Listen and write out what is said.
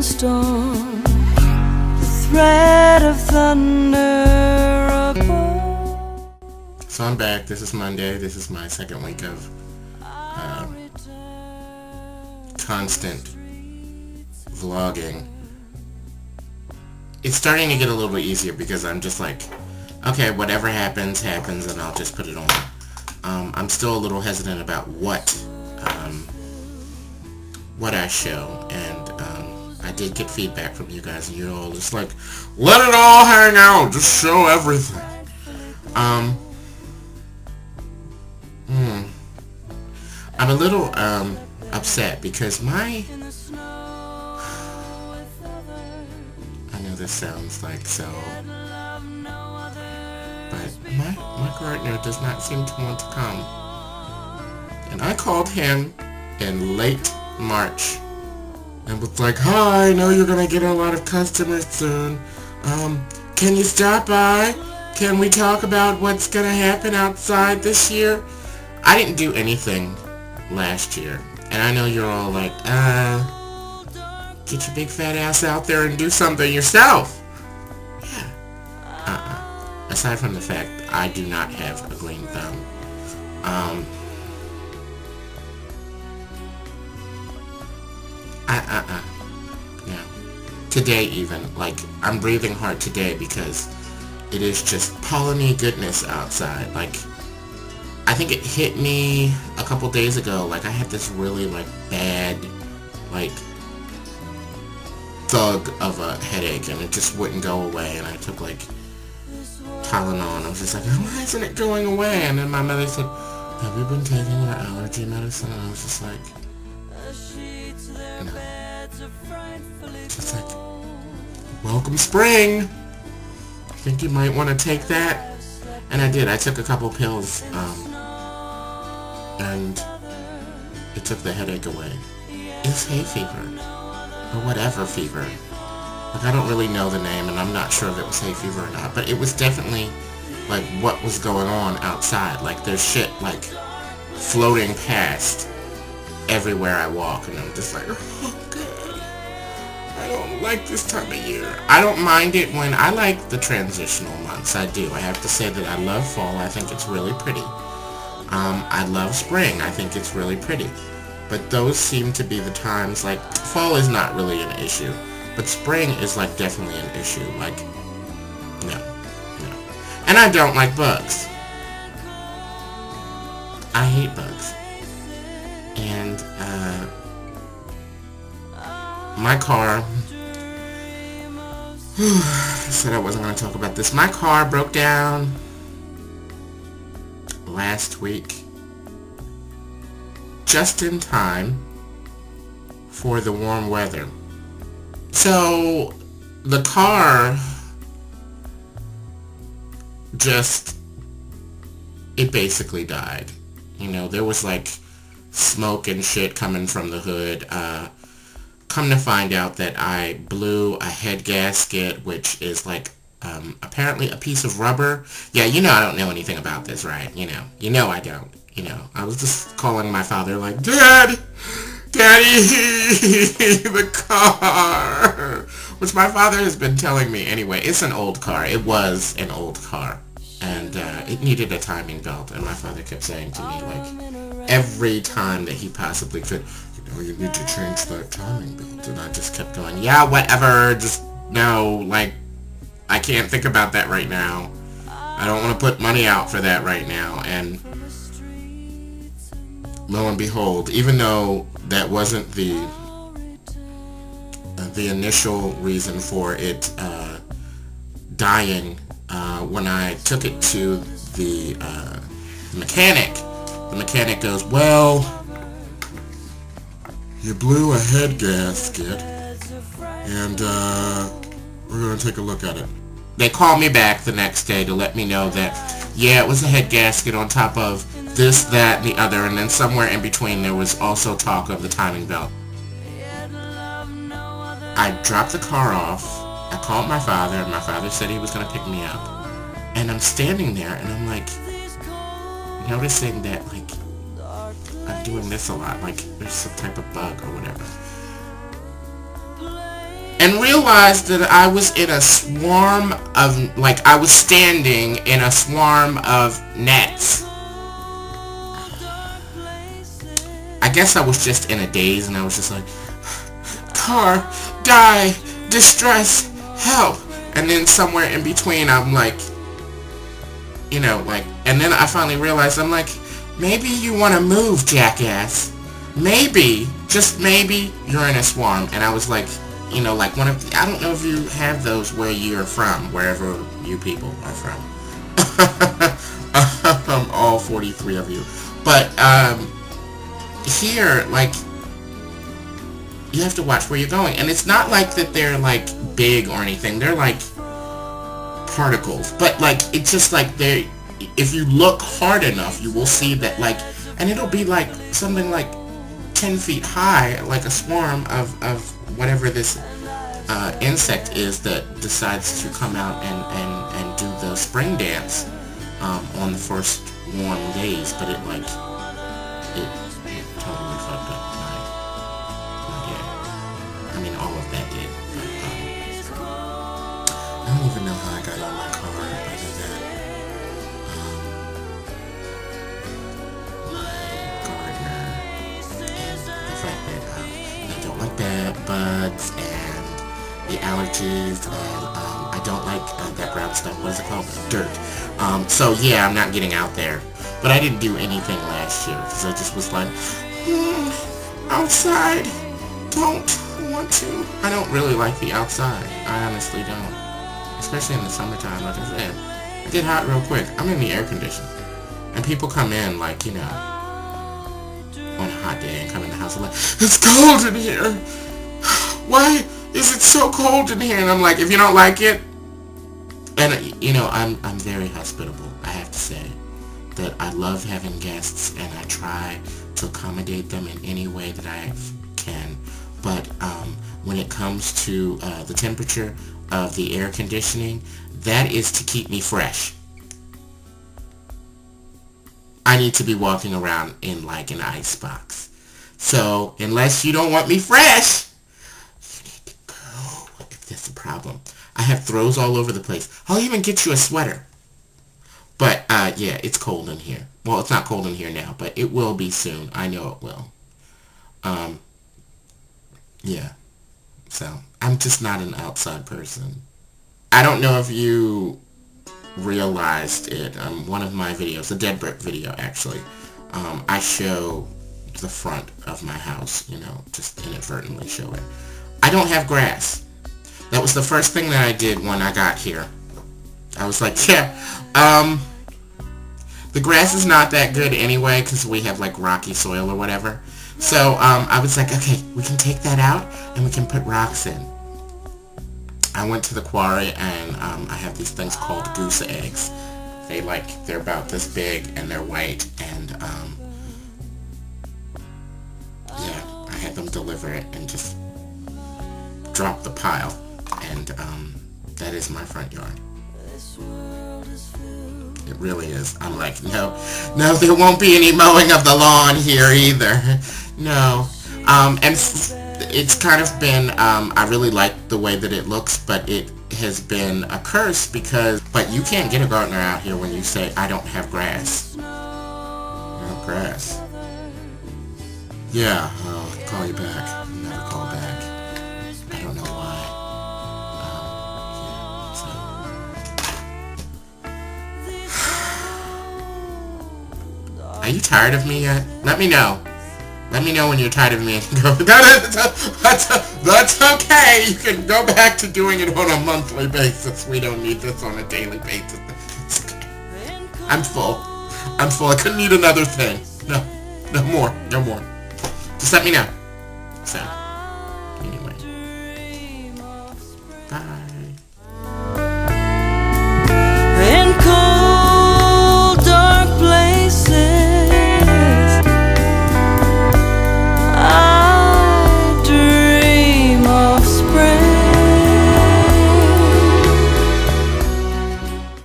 and storm, thread of thunder above. So I'm back. This is Monday. This is my second week of constant vlogging. It's starting to get a little bit easier because I'm just like, okay, whatever happens, happens, and I'll just put it on. I'm still a little hesitant about what I show, and I did get feedback from you guys, and you're all just like, let it all hang out, just show everything. I'm a little upset because I know this sounds like so, but my gardener does not seem to want to come, and I called him in late March and was like, hi, I know you're gonna get a lot of customers soon, can you stop by? Can we talk about what's gonna happen outside this year? I didn't do anything last year, and I know you're all like, get your big fat ass out there and do something yourself. Yeah. Aside from the fact I do not have a green thumb. No. Today even, like, I'm breathing hard today because it is just polleny goodness outside. Like, I think it hit me a couple days ago, like I had this really like bad, like, thug of a headache, and it just wouldn't go away, and I took like Tylenol, and I was just like, why isn't it going away? And then my mother said, have you been taking your allergy medicine? And I was just like, no. Just like, welcome spring, I think you might want to take that. And I did. I took a couple pills, and it took the headache away. It's hay fever, or whatever fever. Like, I don't really know the name, and I'm not sure if it was hay fever or not, but it was definitely, like, what was going on outside. Like, there's shit, like, floating past everywhere I walk, and I'm just like, oh, God. I don't like this time of year. I don't mind it when I like the transitional months. I do. I have to say that I love fall. I think it's really pretty. I love spring. I think it's really pretty. But those seem to be the times, like, fall is not really an issue. But spring is, like, definitely an issue. Like, no. And I don't like bugs. I hate bugs. And, my car, I said I wasn't going to talk about this. My car broke down last week, just in time for the warm weather. So the car it basically died. You know, there was like smoke and shit coming from the hood. Come to find out that I blew a head gasket, which is like apparently a piece of rubber. Yeah, you know I don't know anything about this, right? You know I don't. I was just calling my father like, Daddy, the car, which my father has been telling me anyway. It's an old car. It was an old car, and it needed a timing belt, and my father kept saying to me, like, every time that he possibly could, you need to change that timing belt. And I just kept going, yeah, whatever, just no, like, I can't think about that right now. I don't want to put money out for that right now. And lo and behold, even though that wasn't the initial reason for it dying, when I took it to the mechanic goes, well, you blew a head gasket, and we're going to take a look at it. They called me back the next day to let me know that, yeah, it was a head gasket on top of this, that, and the other, and then somewhere in between there was also talk of the timing belt. I dropped the car off, I called my father, and my father said he was going to pick me up. And I'm standing there, and I'm like, noticing that, like, I'm doing this a lot, like there's some type of bug or whatever. and realized that I was in a swarm of, like, I was standing in a swarm of nets. I guess I was just in a daze, and I was just like, car, die, distress, help. And then somewhere in between, I'm like, you know, like, and then I finally realized, I'm like, maybe you want to move, jackass. Maybe, just maybe, you're in a swarm. And I was like, you know, like one of, I don't know if you have those where you're from, wherever you people are from. All 43 of you. But, here, like, you have to watch where you're going. And it's not like that they're, like, big or anything. They're, like, particles. But, like, it's just like they're, if you look hard enough, you will see that, like, and it'll be, like, something like 10 feet high, like a swarm of whatever this insect is that decides to come out and do the spring dance on the first warm days. But it, like, it totally fucked up my day. I mean, all of that did. But, I don't even know how I got in my car other than my gardener and the fact that I don't like bed bugs and the allergies, and I don't like that brown stuff. What is it called? Dirt. So yeah, I'm not getting out there. But I didn't do anything last year because I just was like, outside, don't want to. I don't really like the outside. I honestly don't. Especially in the summertime, like I said. I get hot real quick. I'm in the air conditioner. And people come in like, you know, on a hot day and come in the house and like, it's cold in here. Why is it so cold in here? And I'm like, if you don't like it, and you know, I'm very hospitable, I have to say. That I love having guests, and I try to accommodate them in any way that I can. But when it comes to the temperature of the air conditioning, that is to keep me fresh. I need to be walking around in like an ice box. So unless you don't want me fresh, you need to go if that's a problem. I have throws all over the place. I'll even get you a sweater. But, yeah, it's cold in here. Well, it's not cold in here now, but it will be soon. I know it will. Yeah. So, I'm just not an outside person. I don't know if you realized it. One of my videos, a dead brick video, actually, I show the front of my house, you know, just inadvertently show it. I don't have grass. That was the first thing that I did when I got here. I was like, yeah, the grass is not that good anyway because we have like rocky soil or whatever. So I was like, okay, we can take that out and we can put rocks in. I went to the quarry and I have these things called goose eggs. They're about this big and they're white, and yeah, I had them deliver it and just drop the pile, and that is my front yard. It really is. I'm like, no, there won't be any mowing of the lawn here either. No. And it's kind of been, I really like the way that it looks, but it has been a curse because, but you can't get a gardener out here when you say, I don't have grass. No grass. Yeah, I'll call you back. Never call back. I don't know why. Are you tired of me yet? Let me know. Let me know when you're tired of me. That's okay. You can go back to doing it on a monthly basis. We don't need this on a daily basis. It's okay. I'm full. I couldn't eat another thing. No more. Just let me know. So.